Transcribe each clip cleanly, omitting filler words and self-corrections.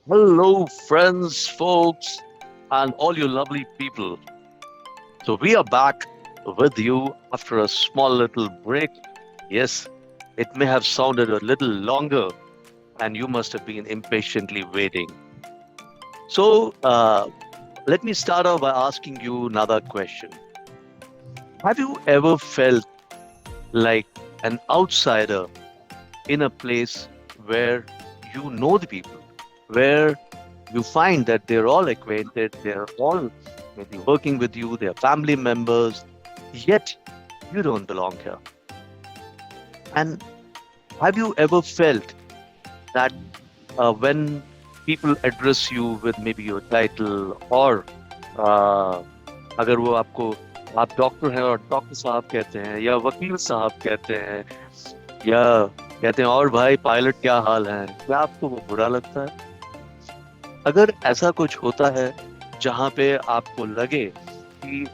Hello, friends, folks, and all you lovely people. So, we are back with you after a small little break. Yes, it may have sounded a little longer, and you must have been impatiently waiting. So, let me start off by asking you another question. Have you ever felt like an outsider in a place where you know the people, where you find that they're all acquainted, they're all maybe working with you, they're family members, yet you don't belong here. And have you ever felt that when people address you with maybe your title or uh, अगर वो आपको आप doctor हैं और doctor साहब कहते हैं या वकील साहब कहते हैं या कहते हैं और भाई पायलट क्या हाल है, क्या आपको वो बुरा लगता है? अगर ऐसा कुछ होता है जहाँ पे आपको लगे कि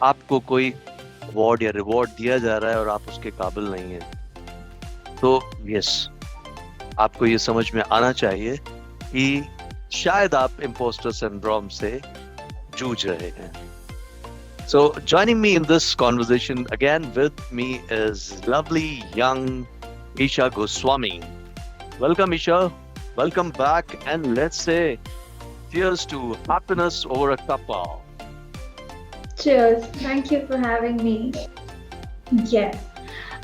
आपको कोई अवार्ड या रिवॉर्ड दिया जा रहा है और आप उसके काबिल नहीं हैं, तो यस, आपको ये समझ में आना चाहिए कि शायद आप इम्पोस्टर सिंड्रोम से जूझ रहे हैं. So joining me in this conversation again with me is lovely young Isha Goswami. Welcome, Isha. Welcome back, and let's say cheers to happiness over a cuppa. Cheers. Thank you for having me. Yes.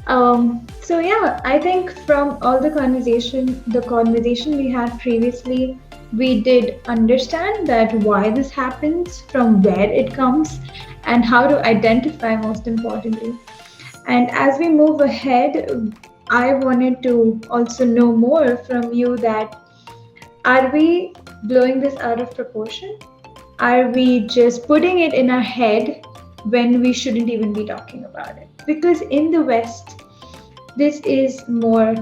So yeah, I think from all the conversation we had previously, we did understand that why this happens, from where it comes, and how to identify most importantly. And as we move ahead, I wanted to also know more from you that are we blowing this out of proportion? Are we just putting it in our head when we shouldn't even be talking about it? Because in the West, this is more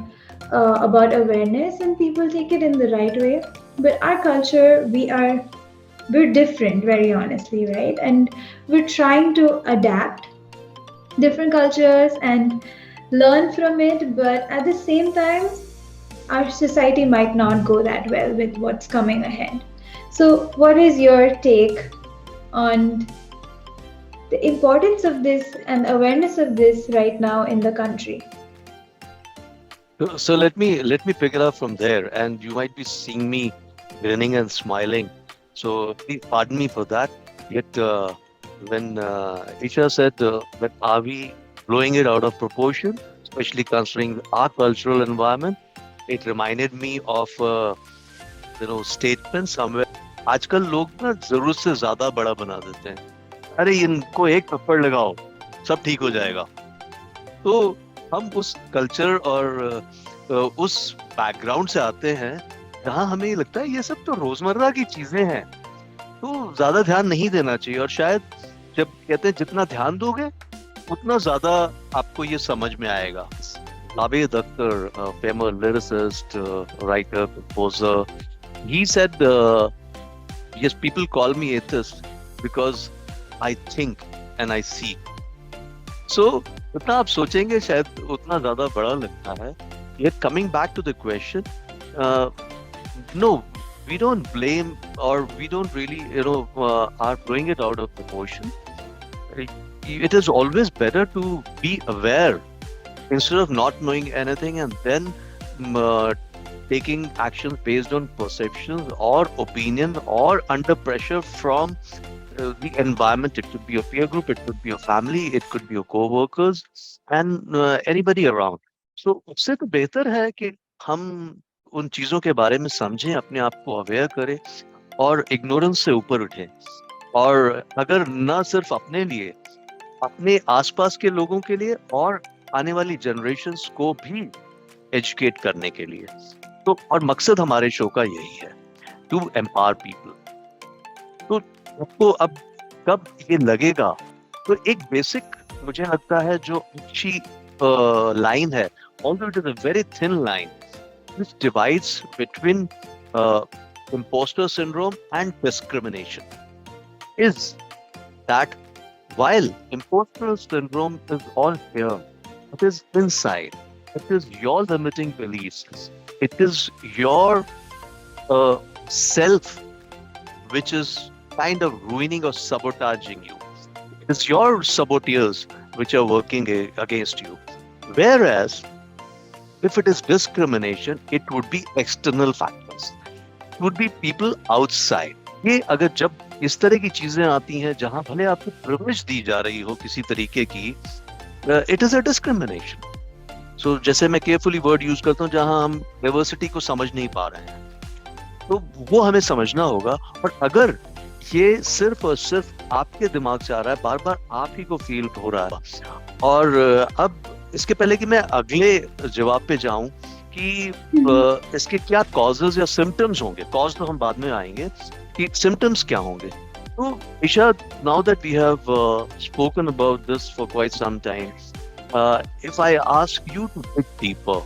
about awareness and people take it in the right way. But our culture, we're different, very honestly, right? And we're trying to adapt different cultures and learn from it, but at the same time, our society might not go that well with what's coming ahead. So, what is your take on the importance of this and awareness of this right now in the country? So let me pick it up from there, and you might be seeing me grinning and smiling. So please pardon me for that. Yet when Isha said that are we blowing it out of proportion, especially considering our cultural environment, it reminded me of statement somewhere. आजकल लोग ना जरूरत से ज्यादा बड़ा बना देते हैं. अरे इनको एक थप्पड़ लगाओ, सब ठीक हो जाएगा. तो हम उस कल्चर और उस बैकग्राउंड से आते हैं जहाँ हमें लगता है ये सब तो रोजमर्रा की चीजें हैं, तो ज्यादा ध्यान नहीं देना चाहिए. और शायद जब कहते हैं जितना ध्यान दोगे उतना ज्यादा आपको ये समझ में आएगा. Javed Akhtar, a famous lyricist, writer, composer, he said, yes, people call me atheist because I think and I seek. So, जितना आप सोचेंगे शायद उतना ज्यादा बड़ा लगता है. Yet coming back to the question, uh, no, we don't blame or we don't really, are blowing it out of proportion. It is always better to be aware instead of not knowing anything and then taking actions based on perceptions or opinion or under pressure from the environment. It could be a peer group, it could be a family, it could be your co-workers and anybody around. So उससे तो बेहतर है कि हम उन चीजों के बारे में समझें, अपने आप को अवेयर करें और इग्नोरेंस से ऊपर उठें. और अगर ना सिर्फ अपने लिए, अपने आसपास के लोगों के लिए और आने वाली जनरेशन्स को भी एजुकेट करने के लिए. तो और मकसद हमारे शो का यही है, टू एम्पावर पीपल. तो आपको अब कब ये लगेगा, तो एक बेसिक मुझे लगता है जो अच्छी लाइन है, although it is a very thin line, which divides between imposter syndrome and discrimination, is that while imposter syndrome is all here, it is inside. It is your limiting beliefs. It is your self which is kind of ruining or sabotaging you. It's your saboteurs which are working against you. Whereas if it is discrimination, it would be external factors. It would be people outside. ये अगर जब इस तरह की चीजें आती हैं जहां भले आपको प्रिविलेज दी जा रही हो किसी तरीके की, इट इज अ डिस्क्रिमिनेशन. सो जैसे मैं केयरफुली वर्ड यूज करता हूँ, जहां हम डाइवर्सिटी को समझ नहीं पा रहे हैं, तो वो हमें समझना होगा. और अगर ये सिर्फ और सिर्फ आपके दिमाग से आ रहा है, बार बार आप ही को फील हो रहा है, और अब इसके पहले कि मैं अगले जवाब पे जाऊं कि इसके क्या कॉजेज या सिम्टम्स होंगे, कॉज तो हम बाद में आएंगे, कि सिम्टम्स क्या होंगे. तो Isha, now that we have spoken about this for quite some time, if I ask you to dig deeper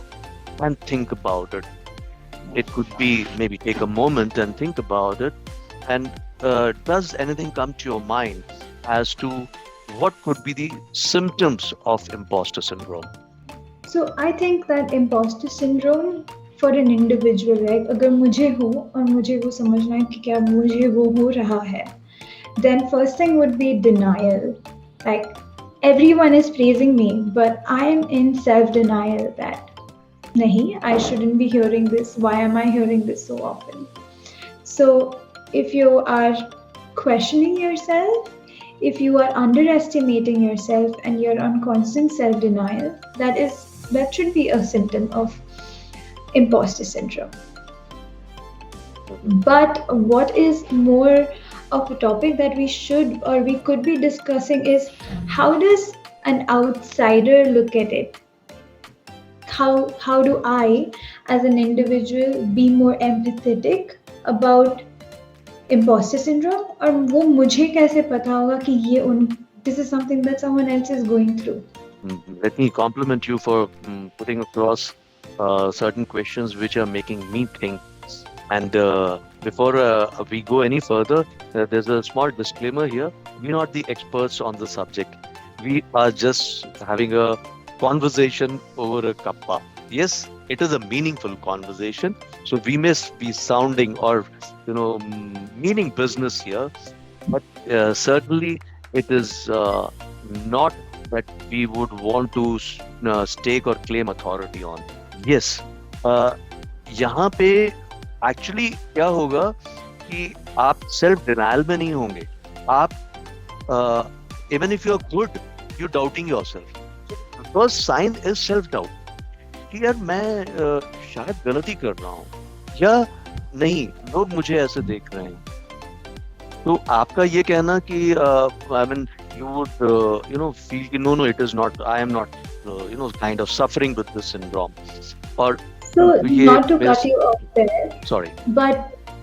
and think about it, it could be maybe take a moment and think about it. And does anything come to your mind as to what could be the symptoms of imposter syndrome? So I think that imposter syndrome for an individual, right? अगर मुझे हो और मुझे वो समझना है कि क्या मुझे वो हो रहा है, then first thing would be denial. Like everyone is praising me, but I am in self-denial that nahi, I shouldn't be hearing this. Why am I hearing this so often? So if you are questioning yourself, if you are underestimating yourself and you're on constant self-denial, that should be a symptom of imposter syndrome. But what is more of a topic that we should or we could be discussing is how does an outsider look at it? How do I as an individual be more empathetic about imposter syndrome, और वो मुझे कैसे पता होगा कि ये this is something that someone else is going through. Let me compliment you for putting across certain questions which are making me think. And before we go any further, there's a small disclaimer here. We're not the experts on the subject. We are just having a conversation over a cuppa. Yes, it is a meaningful conversation. So we may be sounding or meaning business here, but certainly it is not that we would want to stake or claim authority on. Yes, यहाँ पे actually क्या होगा कि आप self denial में नहीं होंगे. आप even if you are good, you doubting yourself. First sign is self doubt कि यार मैं शायद गलती कर रहा हूँ या नहीं, लोग मुझे ऐसे देख रहे हैं. तो आपका ये कहना कि I mean you would feel कि no, it is not, I am not kind of suffering with this syndrome. Or so not to cut you off there, sorry, but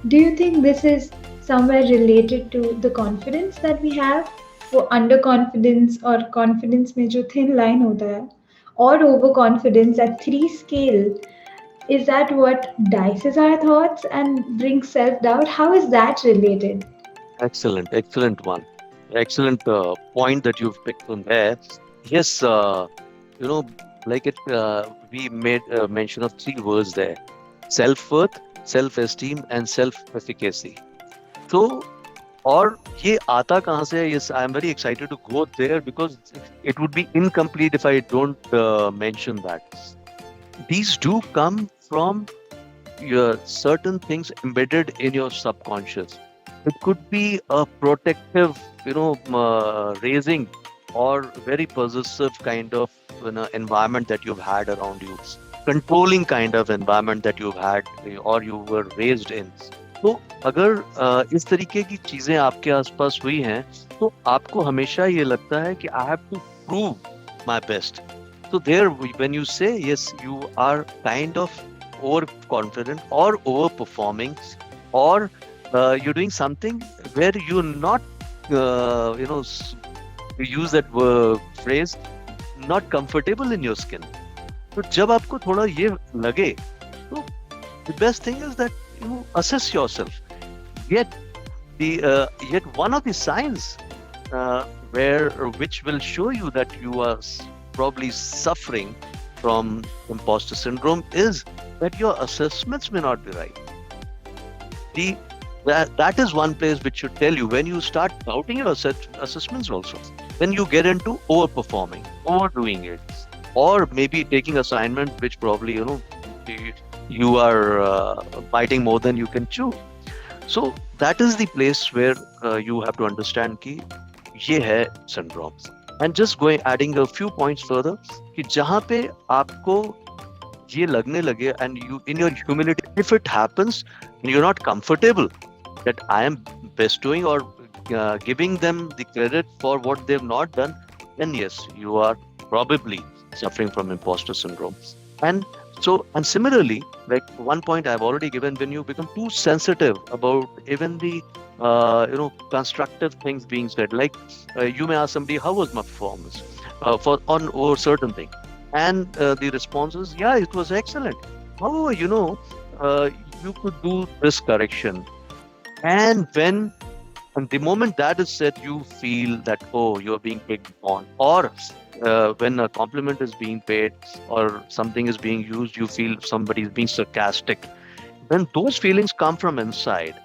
do you think this is somewhere related to the confidence that we have? वो underconfidence और confidence में जो thin line होता है, or overconfidence at 3 scale, is that what dices our thoughts and brings self-doubt? How is that related? Excellent one. Excellent point that you've picked on there. Yes, like it, we made mention of 3 words there: self-worth, self-esteem, and self-efficacy. So, और ये आता कहाँ से है? Yes, I am very excited to go there because it would be incomplete if I don't mention that. These do come from your certain things embedded in your subconscious. It could be a protective, raising or very possessive kind of environment that you've had around you, controlling kind of environment that you've had or you were raised in. तो अगर इस तरीके की चीजें आपके आसपास हुई हैं, तो आपको हमेशा ये लगता है कि I have to prove my best. So there, when you say yes, you are kind of overconfident or overperforming, or you're doing something where you're not, use that phrase, not comfortable in your skin. तो जब आपको थोड़ा ये लगे, तो the best thing is that you assess yourself. Yet one of the signs which will show you that you are probably suffering from imposter syndrome is that your assessments may not be right. the that is one place which should tell you when you start doubting your assessments also, when you get into overperforming, overdoing it, or maybe taking assignment which probably you are biting more than you can chew. So that is the place where you have to understand कि ये है syndrome. And just going adding a few points further कि जहाँ पे आपको ये लगने लगे and you in your humility, if it happens and you're not comfortable that I am bestowing or giving them the credit for what they've not done, then yes, you are probably suffering from imposter syndrome. And so, and similarly, like one point I've already given, when you become too sensitive about even the constructive things being said, like you may ask somebody, how was my performance for on or certain thing, and the response is, yeah, it was excellent. However, you could do this correction, and and the moment that is said, you feel that, oh, you're being picked on, or when a compliment is being paid or something is being used, you feel somebody is being sarcastic. When those feelings come from inside,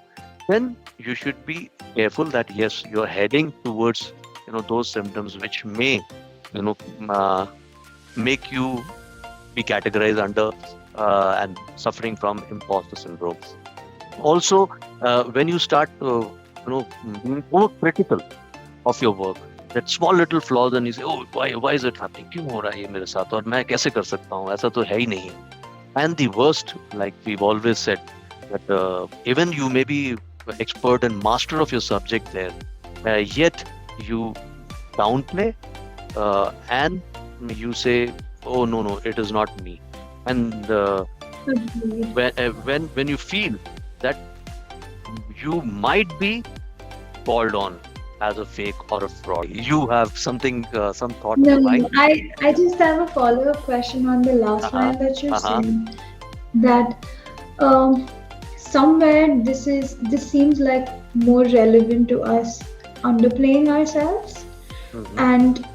then you should be careful that yes, you're heading towards those symptoms which may uh, make you be categorized under and suffering from imposter syndrome. Also, when you start being more critical of your work, that small little flaws, and you say, oh, why is it happening, क्यों हो रहा है ये मेरे साथ और मैं कैसे कर सकता हूँ, ऐसा तो है ही नहीं. And the worst, like we've always said, that even you may be expert and master of your subject there, yet you downplay and you say, oh, no, it is not me. And when you feel that you might be called on as a fake or a fraud, you have something, some thought in No, your mind. I just have a follow-up question on the last line that you're saying, that um, somewhere this seems like more relevant to us underplaying ourselves, and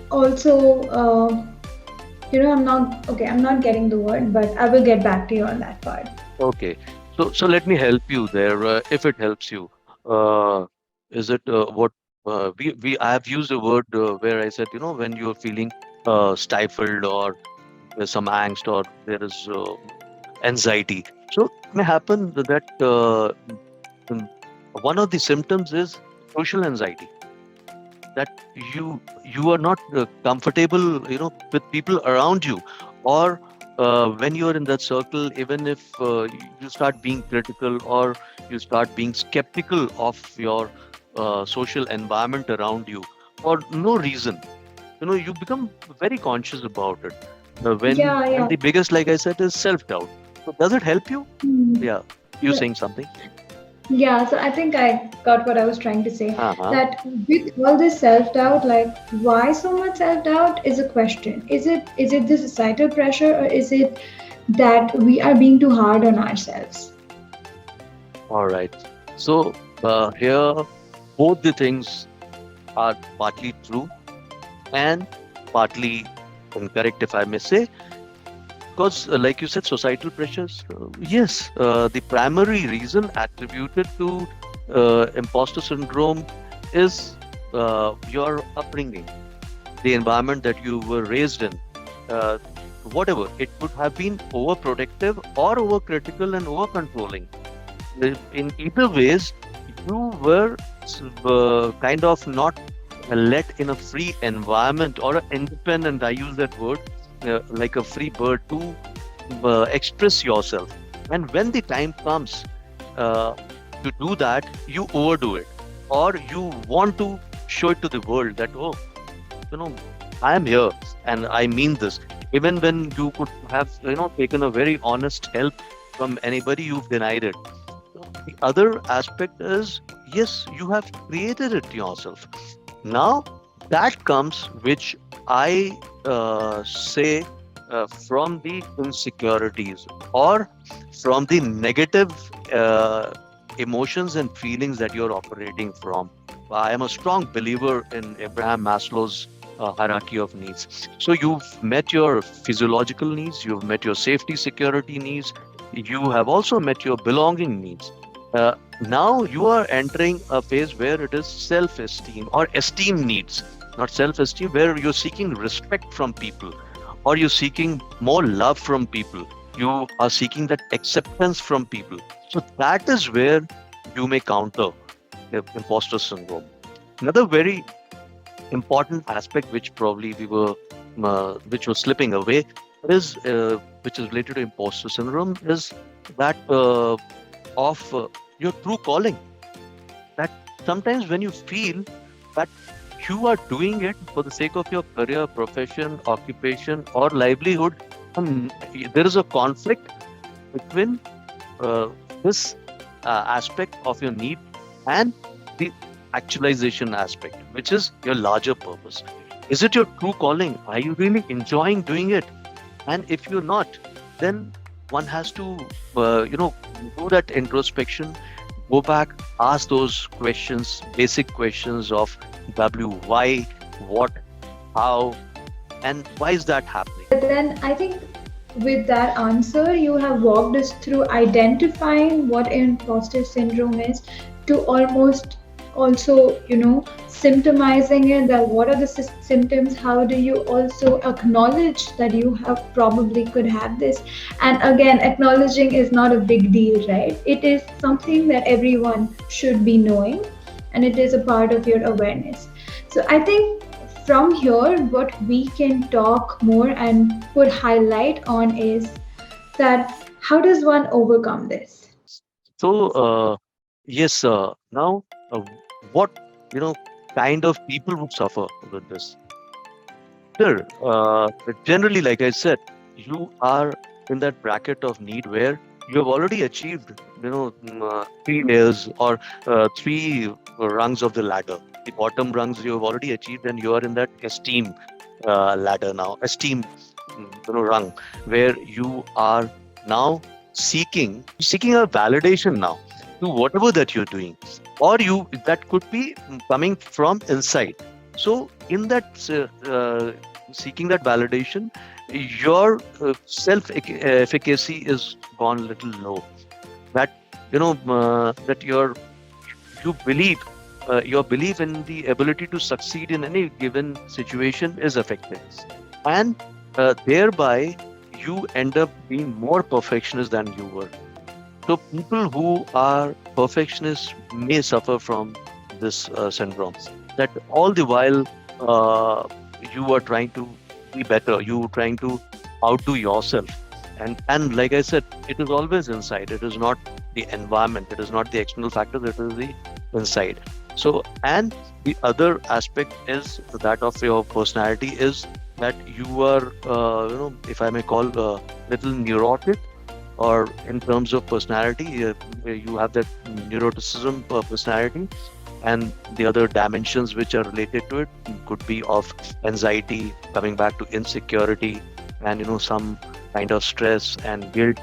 also I'm not getting the word, but I will get back to you on that part. Okay, so let me help you there, if it helps you. Is it what we I have used a word where I said, when you're feeling stifled, or there's some angst, or there is anxiety. So it may happen that mm, one of the symptoms is social anxiety, that you are not comfortable with people around you, or when you are in that circle, even if you start being critical or you start being skeptical of your social environment around you for no reason, you become very conscious about it. Yeah, And yeah. the biggest, like I said, is self-doubt. So does it help you? Hmm. Yeah, you Yeah, saying something? yeah, so I think I got what I was trying to say. Uh-huh. That with all this self-doubt, like why so much self-doubt is a question. Is it the societal pressure, or is it that we are being too hard on ourselves? All right. So here, both the things are partly true and partly incorrect, if I may say, because, like you said, societal pressures. Yes, the primary reason attributed to imposter syndrome is your upbringing, the environment that you were raised in. Uh, Whatever, it could have been overprotective or overcritical and over controlling. In either ways, you were kind of not let in a free environment or an independent, I use that word, like a free bird to express yourself. And when the time comes uh, to do that, you overdo it, or you want to show it to the world that, oh, you know, I am here and I mean this. Even when you could have, taken a very honest help from anybody, you've denied it. The other aspect is, yes, you have created it yourself. Now, that comes, which I say, from the insecurities or from the negative emotions and feelings that you're operating from. I am a strong believer in Abraham Maslow's hierarchy of needs. So you've met your physiological needs, you've met your safety security needs, you have also met your belonging needs. Uh, Now you are entering a phase where it is self-esteem or esteem needs, not self-esteem, where you're seeking respect from people or you're seeking more love from people. You are seeking that acceptance from people. So that is where you may counter the imposter syndrome. Another very important aspect, which probably which was slipping away, is which is related to imposter syndrome, is that of your true calling. That sometimes when you feel that you are doing it for the sake of your career, profession, occupation, or livelihood, and there is a conflict between uh, this aspect of your need and the actualization aspect, which is your larger purpose. Is it your true calling? Are you really enjoying doing it? And if you're not, then one has to, do that introspection, go back, ask those questions, basic questions of why, what, how, and why is that happening? But then I think with that answer, you have walked us through identifying what imposter syndrome is, to almost also, symptomizing it, that what are the symptoms, how do you also acknowledge that you have probably could have this. And again, acknowledging is not a big deal, right? It is something that everyone should be knowing, and it is a part of your awareness. So I think from here, what we can talk more and put highlight on is that how does one overcome this? So, yes, now, what, you know, kind of people would suffer with this? Sure. Generally, like I said, you are in that bracket of need where you have already achieved, three layers or three rungs of the ladder. The bottom rungs you have already achieved, and you are in that esteem ladder now, esteem, rung, where you are now seeking a validation now to whatever that you're doing, or you that could be coming from inside. So in that seeking that validation, your self efficacy is gone a little low. That that you believe your belief in the ability to succeed in any given situation is affected, and thereby you end up being more perfectionist than you were. So people who are perfectionists may suffer from this syndrome. That all the while you are trying to be better, you are trying to outdo yourself, and like I said, it is always inside. It is not the environment. It is not the external factors. It is the inside. So, and the other aspect is that of your personality is that you are, if I may call, little neurotic, or in terms of personality, you have that neuroticism personality, and the other dimensions which are related to it could be of anxiety, coming back to insecurity, and some kind of stress and guilt,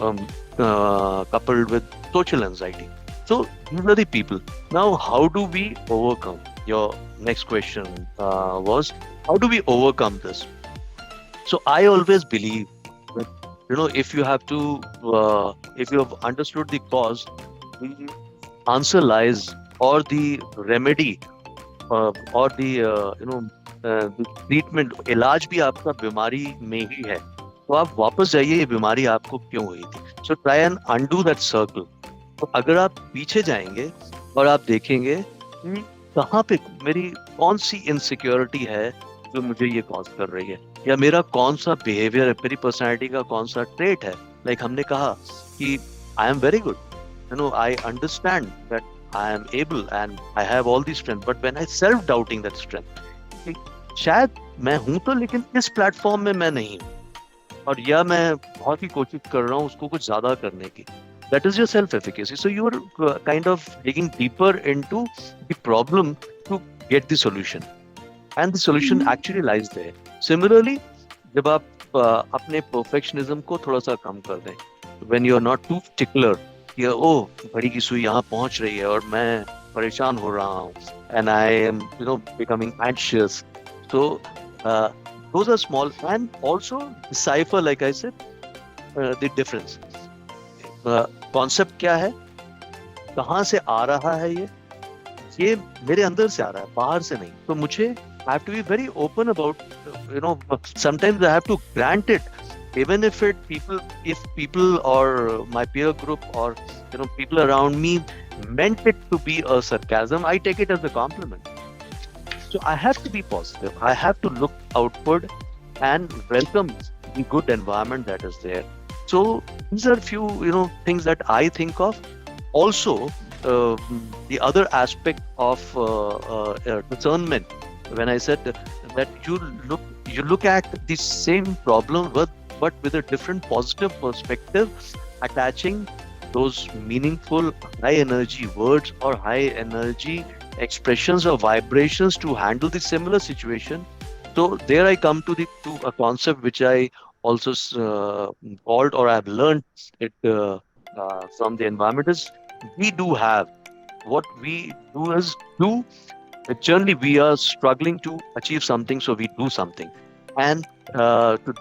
um, coupled with social anxiety. So these are the people. Now, how do we overcome? Your next question was, how do we overcome this? So I always believe that, if you have to, if you have understood the cause, the answer lies, or the remedy, और the the treatment, इलाज भी आपका बीमारी में ही है. तो आप वापस जाइए, ये बीमारी आपको क्यों हुई थी. So try and undo that circle. तो अगर आप पीछे जाएंगे और आप देखेंगे कि कहाँ पे मेरी कौन सी इनसिक्योरिटी है जो मुझे ये कॉज कर रही है, या मेरा कौन सा बिहेवियर है, मेरी पर्सनैलिटी का कौन सा ट्रेट है. लाइक हमने कहा कि आई am very good, I understand that I am able and I have all the strength, but when I self doubting that strength, कि शायद मैं हूं तो, लेकिन इस प्लेटफॉर्म में मैं नहीं हूं, और या मैं बहुत ही कोशिश कर रहा हूं उसको कुछ ज्यादा करने की. That is your self efficacy. So you are kind of digging deeper into the problem to get the solution, and the solution actually lies there. Similarly, जब आप अपने perfectionism को थोड़ा सा कम कर दें, when you are not too particular, कि ओ घड़ी की सुई यहाँ पहुंच रही है और मैं परेशान हो रहा हूँ, and I am becoming anxious. So those are small, and also decipher, like I said, the difference. Concept क्या है, कहाँ से आ रहा है ये मेरे अंदर से आ रहा है, बाहर से नहीं। तो मुझे I have to be very open about, sometimes I have to grant it, even if people or my peer group or people around me meant it to be a sarcasm, I take it as a compliment. So I have to be positive. I have to look outward and welcome the good environment that is there. So these are few, things that I think of. Also, the other aspect of discernment, when I said that you look at the same problem but with a different positive perspective, attaching those meaningful high energy words or high energy expressions or vibrations to handle the similar situation. So there I come to a concept which I also called, or I've learned it from the environment, is we do have what we do is do. Generally, we are struggling to achieve something, so we do something, and to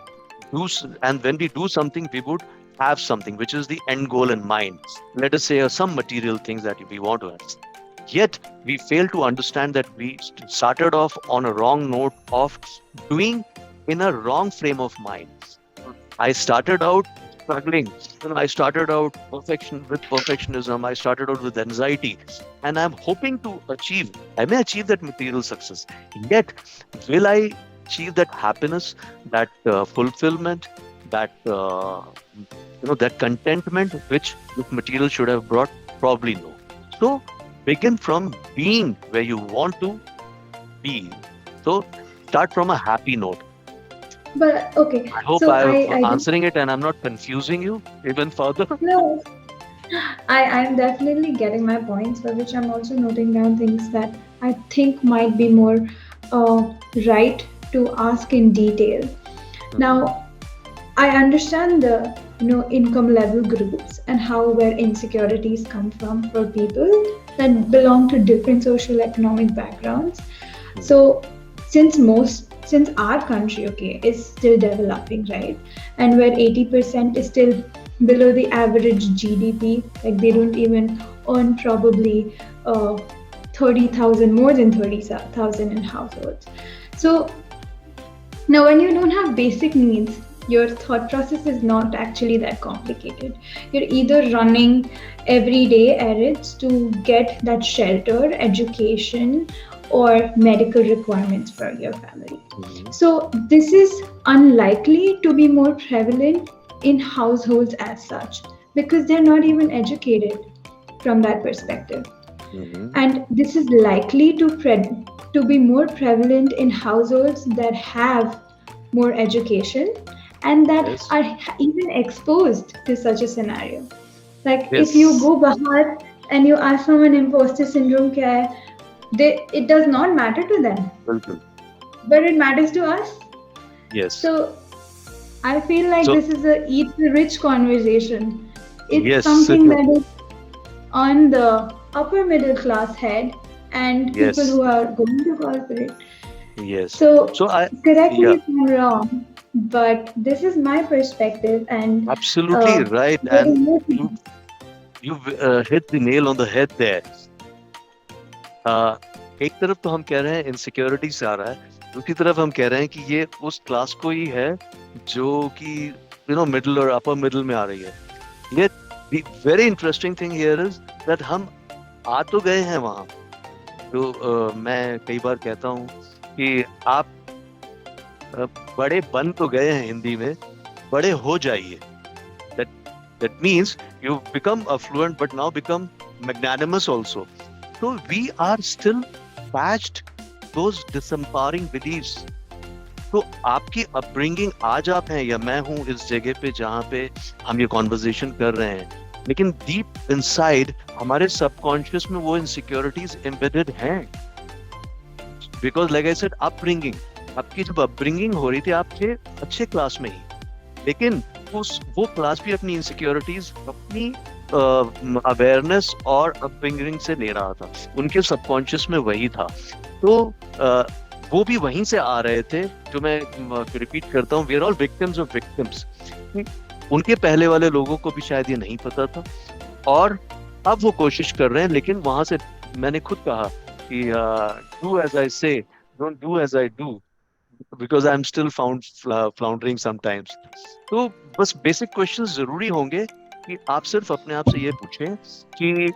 and when we do something, we would have something which is the end goal in mind. Let us say some material things that we want to have. Yet we fail to understand that we started off on a wrong note of doing in a wrong frame of mind. I started out struggling. I started out perfectionism. I started out with anxiety, and I'm hoping to achieve. I may achieve that material success. Yet, will I achieve that happiness, that fulfillment, that that contentment which this material should have brought? Probably no. So begin from being where you want to be. So start from a happy note. But okay, I hope so I'm I do answering it and I'm not confusing you even further. no. I'm definitely getting my points, for which I'm also noting down things that I think might be more uh, right to ask in detail. Mhm. Now, I understand the income level groups and how where insecurities come from for people that belong to different social economic backgrounds. Mhm. So since our country, okay, is still developing, right, and where 80% is still below the average GDP, like they don't even earn probably 30,000, more than 30,000 in households. So now, when you don't have basic needs, your thought process is not actually that complicated. You're either running everyday errands to get that shelter, education, or medical requirements for your family. Mhm. So, this is unlikely to be more prevalent in households as such because they're not even educated from that perspective. Mhm. And this is likely to be more prevalent in households that have more education and that Yes. are even exposed to such a scenario. Like if you Yes. go Bahar and you ask someone imposter syndrome kya hai, it does not matter to them, Bilkul. but it matters to us. Yes. So I feel like So this is a eat the rich conversation. It's yes. something that is on the upper middle class head and people Yes. who are going to corporate. Yes. So, So correct me yeah, if I'm wrong, but this is my perspective, and absolutely uh, right. there is And no you hit the nail on the head there. uh, एक तरफ तो हम कह रहे हैं insecurity से आ रहा है, दूसरी तरफ हम कह रहे हैं कि ये उस क्लास को ही है जो कि मिडिल और अपर मिडिल में आ रही है। ये very interesting thing here is that हम आ तो गए हैं वहां। तो मैं कई बार कहता हूँ कि आप अ, बड़े बन तो गए हैं, हिंदी में बड़े हो जाइए। That that means you become affluent but now become magnanimous also. तो we are still patched those disempowering beliefs. तो आपकी अपब्रिंगिंग, आज आप हैं या मैं हूं इस जगह पे जहां पे हम ये कॉन्वर्जेशन कर रहे हैं, लेकिन डीप इनसाइड हमारे सबकॉन्शियस में वो इनसिक्योरिटीज एम्बेडेड हैं। Because like I said, upbringing, आपकी जब अपब्रिंगिंग हो रही थी आप थे अच्छे क्लास में ही, लेकिन वो क्लास भी अपनी इनसिक्योरिटीज अपनी अवेयरनेस और अपब्रिंगिंग से ले रहा था, उनके सबकॉन्शियस में वही था। तो वो भी वहीं से आ रहे थे। जो मैं रिपीट करता हूँ, we are all victims of victims. उनके पहले वाले लोगों को भी शायद ये नहीं पता था, और अब वो कोशिश कर रहे हैं, लेकिन वहां से मैंने खुद कहा कि do as I say, don't do as I do, because I am still found floundering sometimes. तो बस बेसिक क्वेश्चंस जरूरी होंगे कि आप सिर्फ अपने आप से ये पूछें कि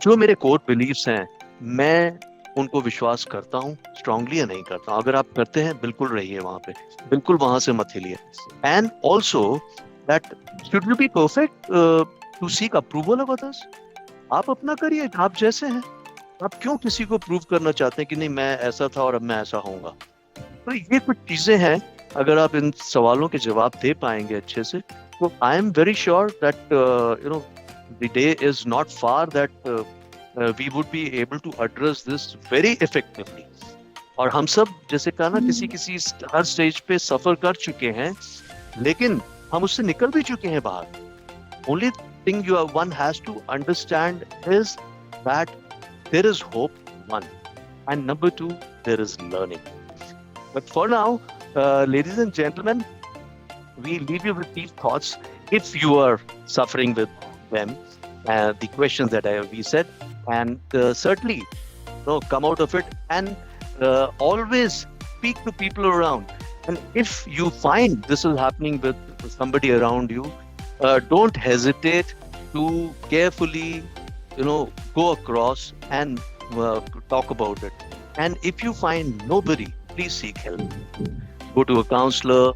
जो मेरे कोर बिलीव्स हैं, मैं उनको विश्वास करता हूँ स्ट्रांगली या नहीं करता हूँ। अगर आप करते हैं, बिल्कुल रहिए वहां पे, बिल्कुल वहां से मत हिलिए। And also that should you be perfect to seek approval of others. आप अपना करिए, आप जैसे हैं। आप क्यों किसी को प्रूव करना चाहते हैं कि नहीं मैं ऐसा था और अब मैं ऐसा होऊंगा? तो ये कुछ चीजें हैं, अगर आप इन सवालों के जवाब दे पाएंगे अच्छे से, तो I am very sure that the day is not far that we would be able to address this very effectively. और हम सब, जैसे कहा ना, किसी Hmm. किसी हर स्टेज पे सफर कर चुके हैं, लेकिन हम उससे निकल भी चुके हैं बाहर। only thing one has to understand is that there is hope, one, and number two, there is learning. But for now, ladies and gentlemen, we leave you with these thoughts. If you are suffering with them, the questions that we said, and certainly, come out of it, and always speak to people around. And if you find this is happening with somebody around you, don't hesitate to carefully, go across and talk about it. And if you find nobody, please seek help. Go to a counselor,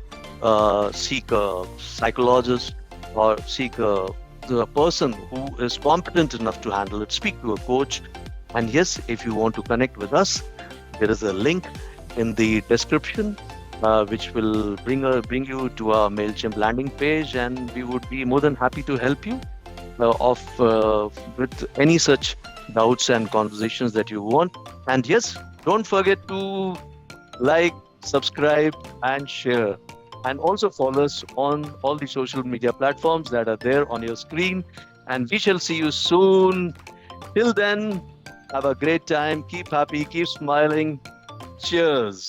seek a psychologist, or seek a person who is competent enough to handle it. Speak to a coach. And yes, if you want to connect with us, there is a link in the description, which will bring you to our Mailchimp landing page, and we would be more than happy to help you with any such doubts and conversations that you want. And yes, don't forget to like, subscribe, and share. And also follow us on all the social media platforms that are there on your screen. And we shall see you soon. Till then, have a great time. Keep happy, keep smiling. Cheers.